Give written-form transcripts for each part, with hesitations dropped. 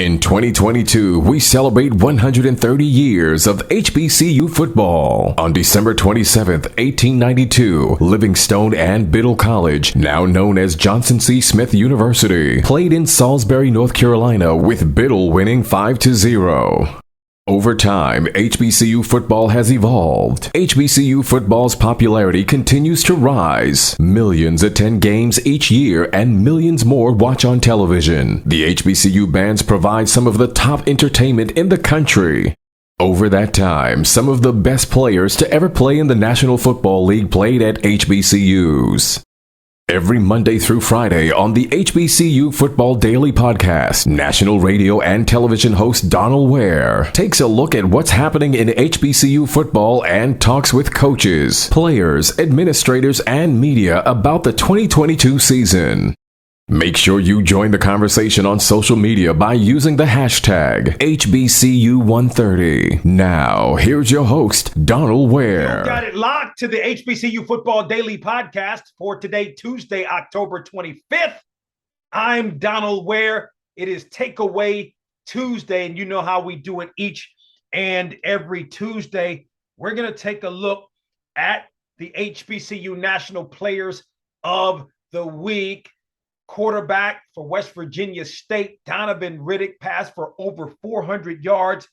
In 2022, we celebrate 130 years of HBCU football. On December 27th, 1892, Livingstone and Biddle College, now known as Johnson C. Smith University, played in Salisbury, North Carolina, with Biddle winning 5-0. Over time, HBCU football has evolved. HBCU football's popularity continues to rise. Millions attend games each year and millions more watch on television. The HBCU bands provide some of the top entertainment in the country. Over that time, some of the best players to ever play in the National Football League played at HBCUs. Every Monday through Friday on the HBCU Football Daily Podcast, national radio and television host Donal Ware takes a look at what's happening in HBCU football and talks with coaches, players, administrators, and media about the 2022 season. Make sure you join the conversation on social media by using the hashtag HBCU130. Now, here's your host, Donal Ware. You got it locked to the HBCU Football Daily Podcast for today, Tuesday, October 25th. I'm Donal Ware. It is Takeaway Tuesday, and you know how we do it each and every Tuesday. We're going to take a look at the HBCU National Players of the Week. Quarterback for West Virginia State, Donovan Riddick, passed for over 400 yards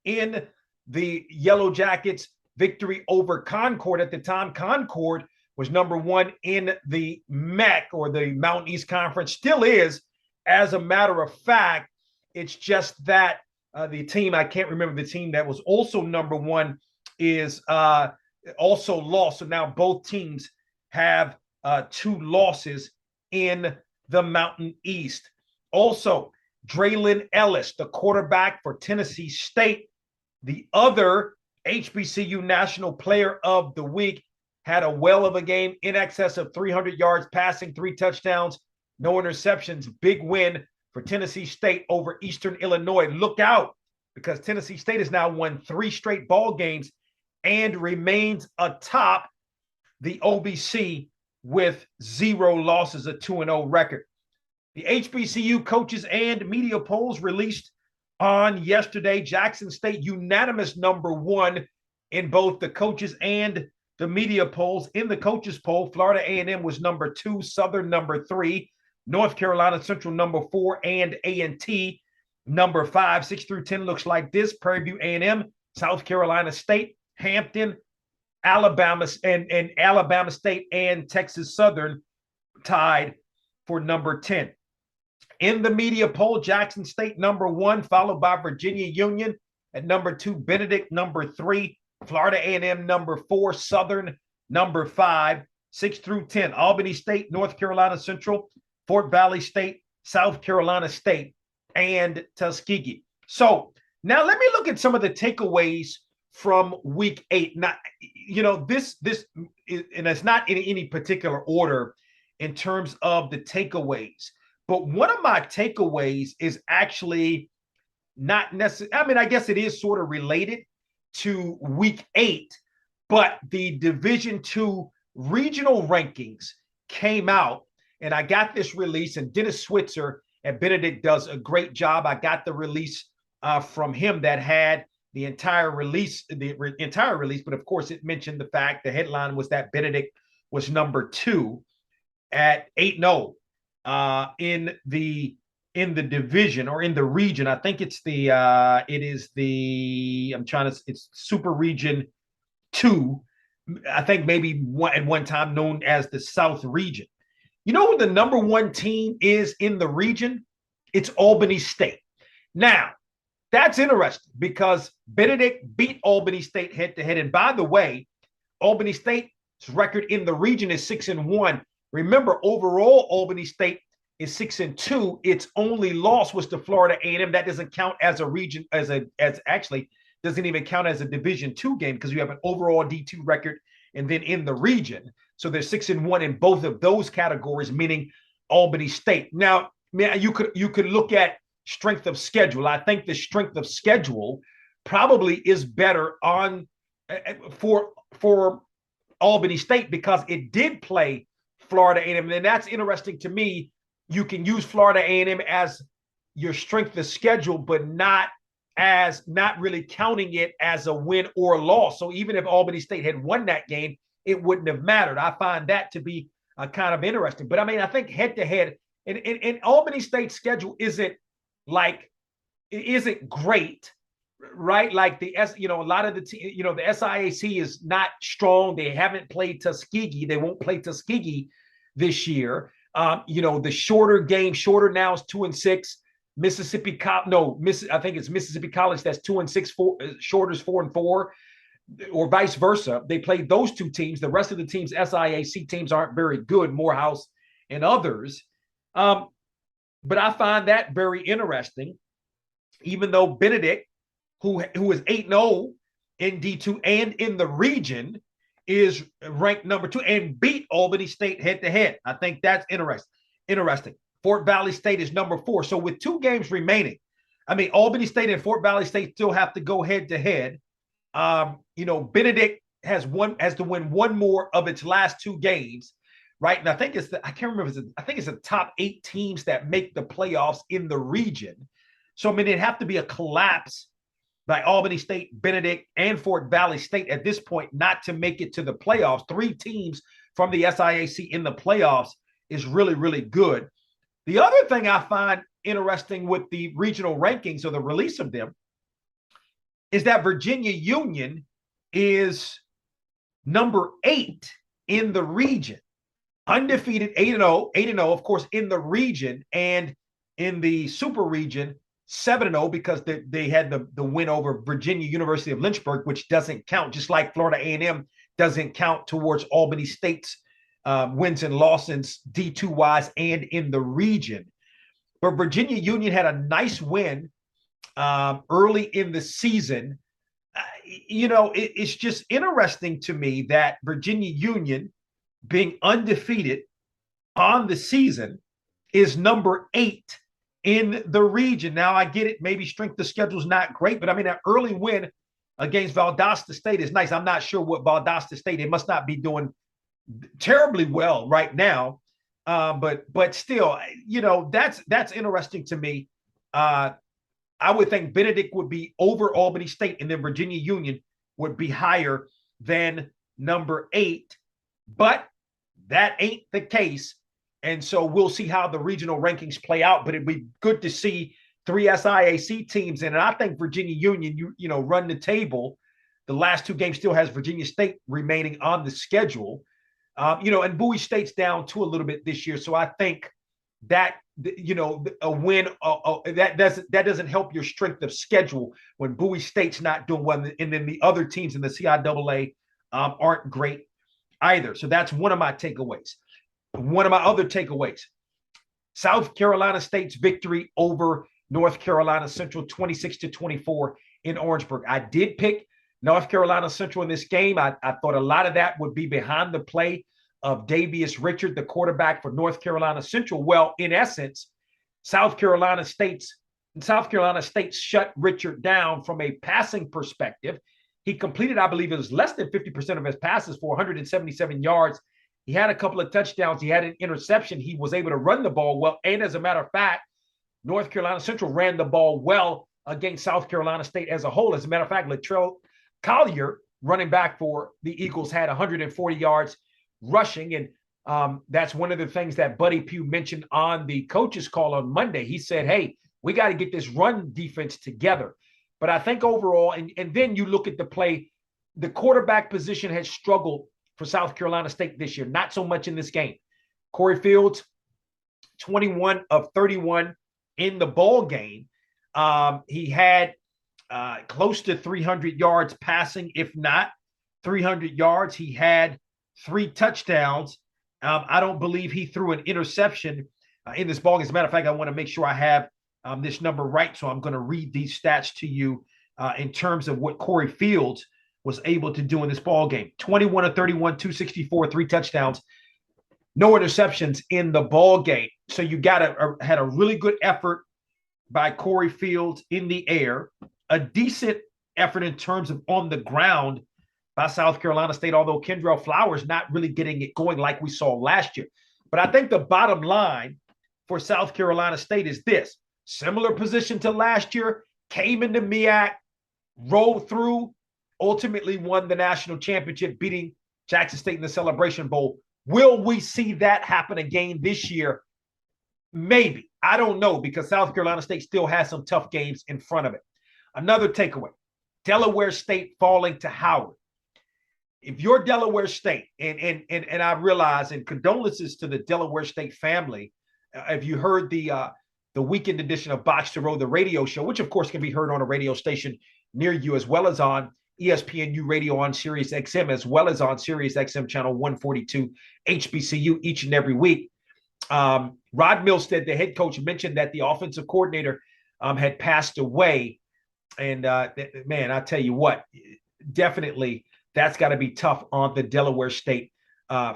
in the Yellow Jackets' victory over Concord. At the time, Concord was number one in the MEC, or the Mountain East Conference, still is. As a matter of fact, it's just that the team, I can't remember the team that was also number one, is also lost. So now both teams have two losses in the Mountain East. Also, Draylon Ellis, the quarterback for Tennessee State, the other HBCU National Player of the Week, had a well of a game, in excess of 300 yards passing, 3 touchdowns, no interceptions. Big win for Tennessee State over Eastern Illinois. Look out, because Tennessee State has now won 3 straight ball games and remains atop the OVC with 0 losses, a 2-0 record. The HBCU coaches and media polls released on yesterday. Jackson State unanimous number 1 in both the coaches and the media polls. In the coaches poll, Florida A&M was number 2, Southern number 3, North Carolina Central number 4, and A&T number 5. 6 through 10 looks like this: Prairie View A&M, South Carolina State, Hampton, Alabama, and Alabama State and Texas Southern tied for number 10. In the media poll, Jackson State number 1, followed by Virginia Union at number 2, Benedict number 3, Florida A&M number 4, Southern number 5. 6 through 10, Albany State, North Carolina Central, Fort Valley State, South Carolina State, and Tuskegee. So now let me look at some of the takeaways from week 8. Now, you know, this is, and it's not in any particular order in terms of the takeaways, but one of my takeaways is actually not necessarily, I mean, I guess it is sort of related to week 8, but the Division II regional rankings came out, and I got this release, and Dennis Switzer at Benedict does a great job. I got the release from him that had the entire release, but of course it mentioned the fact, the headline was that Benedict was number 2 at 8-0 in the division, or in the region. I think it's it's Super Region 2. I think maybe at one time known as the South Region. You know who the number 1 team is in the region? It's Albany State. Now, that's interesting because Benedict beat Albany State head-to-head. And by the way, Albany State's record in the region is 6-1. Remember, overall, Albany State is 6-2. Its only loss was to Florida A&M. That doesn't count as a region, actually doesn't even count as a Division II game, because you have an overall D2 record and then in the region. So they're 6-1 in both of those categories, meaning Albany State. Now, you could look at strength of schedule. I think the strength of schedule probably is better on for Albany State, because it did play Florida A&M, and that's interesting to me. You can use Florida A&M as your strength of schedule, but not really counting it as a win or a loss. So even if Albany State had won that game, it wouldn't have mattered. I find that to be kind of interesting. But I mean, I think head to head, and Albany State's schedule isn't great, right? Like a lot of the the SIAC is not strong. They haven't played Tuskegee. They won't play Tuskegee this year. The shorter now is 2-6. I think it's Mississippi College that's 2-6. Shorter is 4-4, or vice versa. They played those two teams. The rest of the teams, SIAC teams, aren't very good. Morehouse and others. But I find that very interesting. Even though Benedict, who is 8-0 in D2 and in the region, is ranked number 2 and beat Albany State head to head. I think that's interesting. Fort Valley State is number 4. So with 2 games remaining, I mean, Albany State and Fort Valley State still have to go head to head. Benedict has to win one more of its last 2 games, right? And I think it's the top 8 teams that make the playoffs in the region. So I mean, it'd have to be a collapse by Albany State, Benedict, and Fort Valley State at this point not to make it to the playoffs. 3 teams from the SIAC in the playoffs is really, really good. The other thing I find interesting with the regional rankings, or the release of them, is that Virginia Union is number 8 in the region. Undefeated, 8-0, of course, in the region, and in the super region, 7-0, because they had the win over Virginia University of Lynchburg, which doesn't count, just like Florida A&M doesn't count towards Albany State's wins and losses D2 wise and in the region. But Virginia Union had a nice win early in the season. It's just interesting to me that Virginia Union, being undefeated on the season, is number 8 in the region. Now, I get it. Maybe strength of schedule is not great, but I mean, that early win against Valdosta State is nice. I'm not sure what Valdosta State, they must not be doing terribly well right now. But still, that's interesting to me. I would think Benedict would be over Albany State, and then Virginia Union would be higher than number 8. But that ain't the case. And so we'll see how the regional rankings play out. But it'd be good to see 3 SIAC teams in. And I think Virginia Union, run the table. The last 2 games still has Virginia State remaining on the schedule. And Bowie State's down too a little bit this year. So I think that, a win, that doesn't help your strength of schedule when Bowie State's not doing well. And then the other teams in the CIAA aren't great either. So that's one of my takeaways. One of my other takeaways, South Carolina State's victory over North Carolina Central 26-24 in Orangeburg. I did pick North Carolina Central in this game. I thought a lot of that would be behind the play of Davius Richard, the quarterback for North Carolina Central. Well, in essence, South Carolina State shut Richard down from a passing perspective. He completed, I believe it was less than 50% of his passes for 177 yards. He had a couple of touchdowns. He had an interception. He was able to run the ball well. And as a matter of fact, North Carolina Central ran the ball well against South Carolina State as a whole. As a matter of fact, Latrell Collier, running back for the Eagles, had 140 yards rushing. And that's one of the things that Buddy Pugh mentioned on the coaches call on Monday. He said, hey, we got to get this run defense together. But I think overall, and then you look at the play, the quarterback position has struggled for South Carolina State this year, not so much in this game. Corey Fields, 21 of 31 in the ball game. He had close to 300 yards passing, if not 300 yards. He had 3 touchdowns. I don't believe he threw an interception in this ball game. As a matter of fact, I want to make sure I have this number right, so I'm going to read these stats to you in terms of what Corey Fields was able to do in this ball game. 21 of 31, 264, 3 touchdowns, no interceptions in the ball game. So you had a really good effort by Corey Fields in the air, a decent effort in terms of on the ground by South Carolina State, although Kendrell Flowers not really getting it going like we saw last year. But I think the bottom line for South Carolina State is this. similar position to last year, came into MEAC, rolled through, ultimately won the national championship, beating Jackson State in the Celebration Bowl. Will we see that happen again this year? Maybe. I don't know, because South Carolina State still has some tough games in front of it. Another takeaway, Delaware State falling to Howard. If you're Delaware State, and I realize, and condolences to the Delaware State family, if you heard the weekend edition of Box to Row, the radio show, which of course can be heard on a radio station near you, as well as on ESPNU Radio on Sirius XM, as well as on Sirius XM channel 142 HBCU each and every week. Rod Milstead, the head coach, mentioned that the offensive coordinator had passed away. And man, I tell you what, definitely that's got to be tough on the Delaware State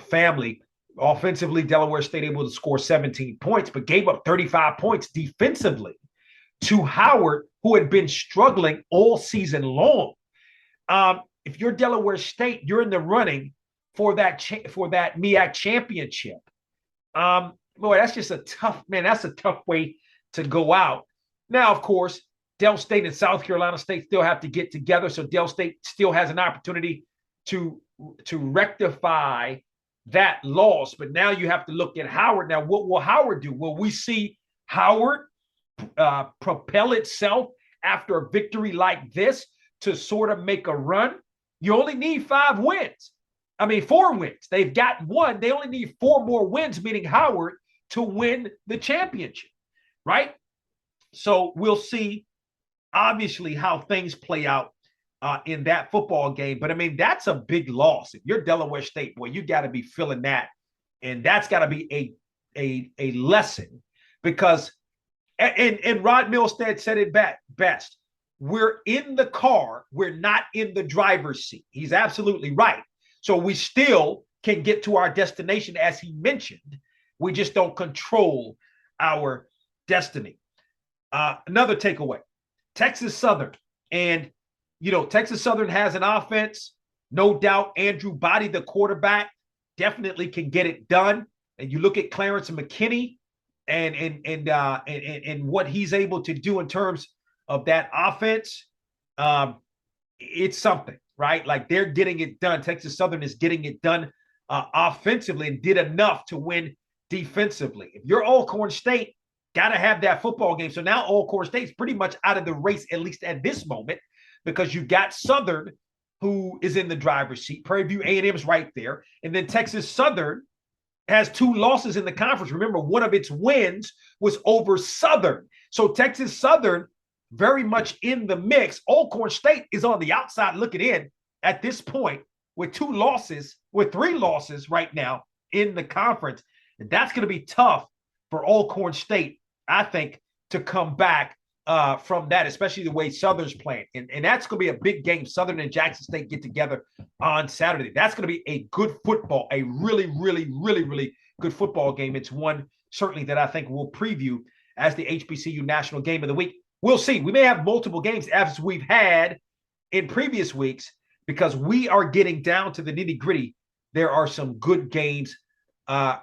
family. Offensively, Delaware State able to score 17 points, but gave up 35 points defensively to Howard, who had been struggling all season long. If you're Delaware State, you're in the running for that MEAC championship. Boy, that's just that's a tough way to go out. Now, of course, Del State and South Carolina State still have to get together, so Del State still has an opportunity to rectify that loss. But now you have to look at Howard. Now, what will Howard do? Will we see Howard propel itself after a victory like this to sort of make a run? You only need 4 wins. They've got one. They only need 4 more wins, meaning Howard, to win the championship, right? So we'll see, obviously, how things play out in that football game. But, that's a big loss. If you're Delaware State, boy, you got to be feeling that. And that's got to be a lesson, because and Rod Milstead said it best. We're in the car. We're not in the driver's seat. He's absolutely right. So we still can get to our destination, as he mentioned. We just don't control our destiny. Another takeaway, Texas Southern. And, Texas Southern has an offense. No doubt Andrew Body, the quarterback, definitely can get it done. And you look at Clarence McKinney and what he's able to do in terms of that offense. It's something, right? Like, they're getting it done. Texas Southern is getting it done offensively, and did enough to win defensively. If you're Alcorn State, got to have that football game. So now Alcorn State's pretty much out of the race, at least at this moment, because you got Southern, who is in the driver's seat. Prairie View A&M's right there. And then Texas Southern has 2 losses in the conference. Remember, one of its wins was over Southern. So Texas Southern very much in the mix. Alcorn State is on the outside looking in at this point with 3 losses right now in the conference. And that's going to be tough for Alcorn State, I think, to come back from that, especially the way Southern's playing. And that's going to be a big game. Southern and Jackson State get together on Saturday. That's going to be a good football, a really, really, really, really good football game. It's one certainly that I think we'll preview as the HBCU National Game of the Week. We'll see. We may have multiple games as we've had in previous weeks, because we are getting down to the nitty-gritty. There are some good games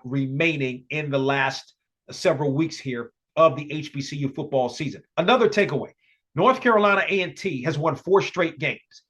remaining in the last several weeks here of the HBCU football season. Another takeaway, North Carolina A&T has won 4 straight games.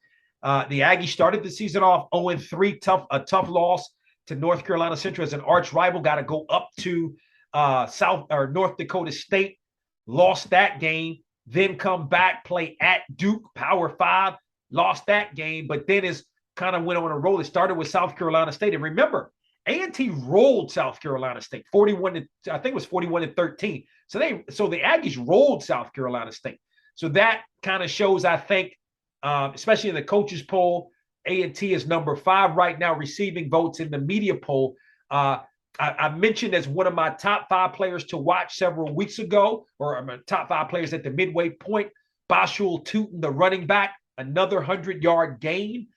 The Aggies started the season off 0-3, a tough loss to North Carolina Central as an arch rival. Got to go up to North Dakota State, lost that game, then come back, play at Duke, Power 5, lost that game, but then is kind of went on a roll. It started with South Carolina State. And remember, A&T rolled South Carolina State 41-13. So the Aggies rolled South Carolina State. So that kind of shows, I think, especially in the coaches poll, A&T is number 5 right now, receiving votes in the media poll. I mentioned as one of my top 5 players to watch several weeks ago, or my top 5 players at the midway point, Bashul Tootin, the running back, another 100-yard gain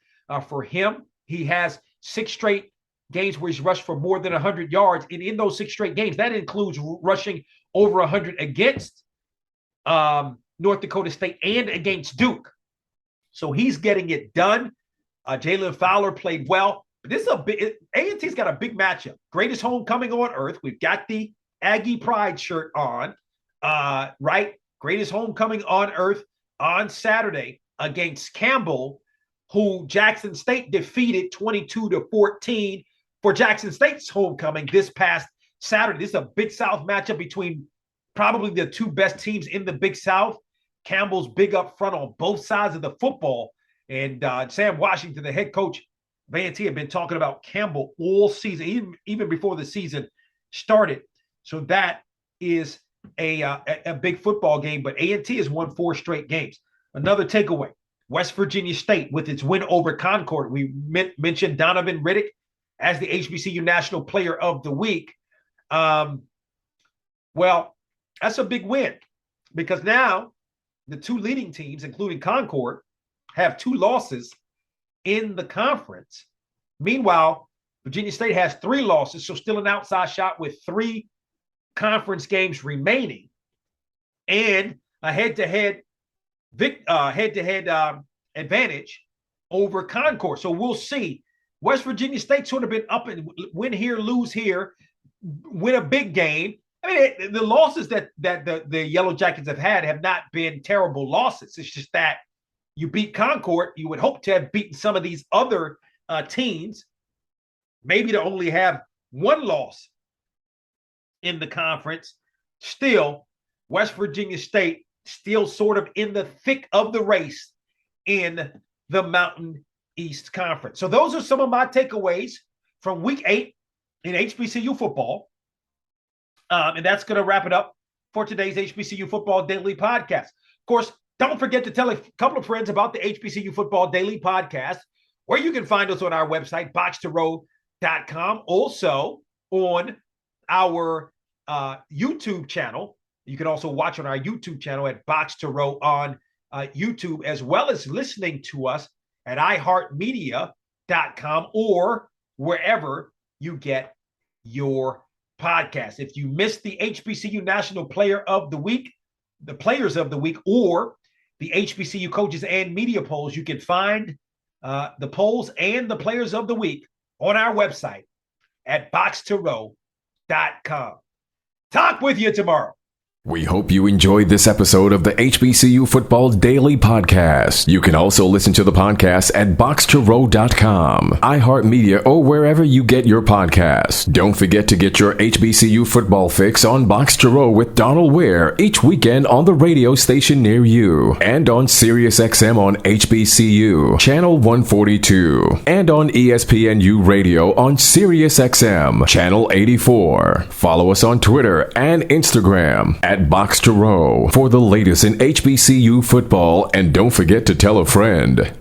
for him. He has 6 straight games where he's rushed for more than 100 yards. And in those 6 straight games, that includes rushing over 100 against North Dakota State and against Duke. So he's getting it done. Jalen Fowler played well. But this is A&T's got a big matchup. Greatest homecoming on earth. We've got the Aggie Pride shirt on. right? Greatest homecoming on earth on Saturday against Campbell, who Jackson State defeated 22-14 for Jackson State's homecoming this past Saturday. This is a Big South matchup between probably the two best teams in the Big South. Campbell's big up front on both sides of the football. And Sam Washington, the head coach of A&T, had been talking about Campbell all season, even before the season started. So that is a big football game. But A&T has won 4 straight games. Another takeaway, West Virginia State with its win over Concord. We mentioned Donovan Riddick as the HBCU National Player of the Week. Well, that's a big win because now the 2 leading teams, including Concord, have 2 losses in the conference. Meanwhile, Virginia State has 3 losses, so still an outside shot with 3 conference games remaining and a head-to-head advantage over Concord. So we'll see. West Virginia State sort of been up and win here, lose here, win a big game. I mean, the losses that the Yellow Jackets have not been terrible losses. It's just that you beat Concord. You would hope to have beaten some of these other teams, maybe to only have 1 loss in the conference. Still, West Virginia State still sort of in the thick of the race in the Mountain East Conference. So those are some of my takeaways from Week 8 in HBCU football. And that's going to wrap it up for today's HBCU Football Daily Podcast. Of course, don't forget to tell a couple of friends about the HBCU Football Daily Podcast, where you can find us on our website, boxtorow.com. Also on our YouTube channel. You can also watch on our YouTube channel at Box to Row on YouTube, as well as listening to us at iHeartMedia.com or wherever you get your podcast. If you missed the HBCU National Player of the Week, the Players of the Week, or the HBCU Coaches and Media polls, you can find the polls and the Players of the Week on our website at boxtorow.com. Talk with you tomorrow. We hope you enjoyed this episode of the HBCU Football Daily Podcast. You can also listen to the podcast at boxtorow.com, iHeartMedia, or wherever you get your podcasts. Don't forget to get your HBCU football fix on Box to Row with Donal Ware each weekend on the radio station near you, and on SiriusXM on HBCU, Channel 142, and on ESPNU Radio on SiriusXM, Channel 84. Follow us on Twitter and Instagram at Box to Row for the latest in HBCU football, and don't forget to tell a friend.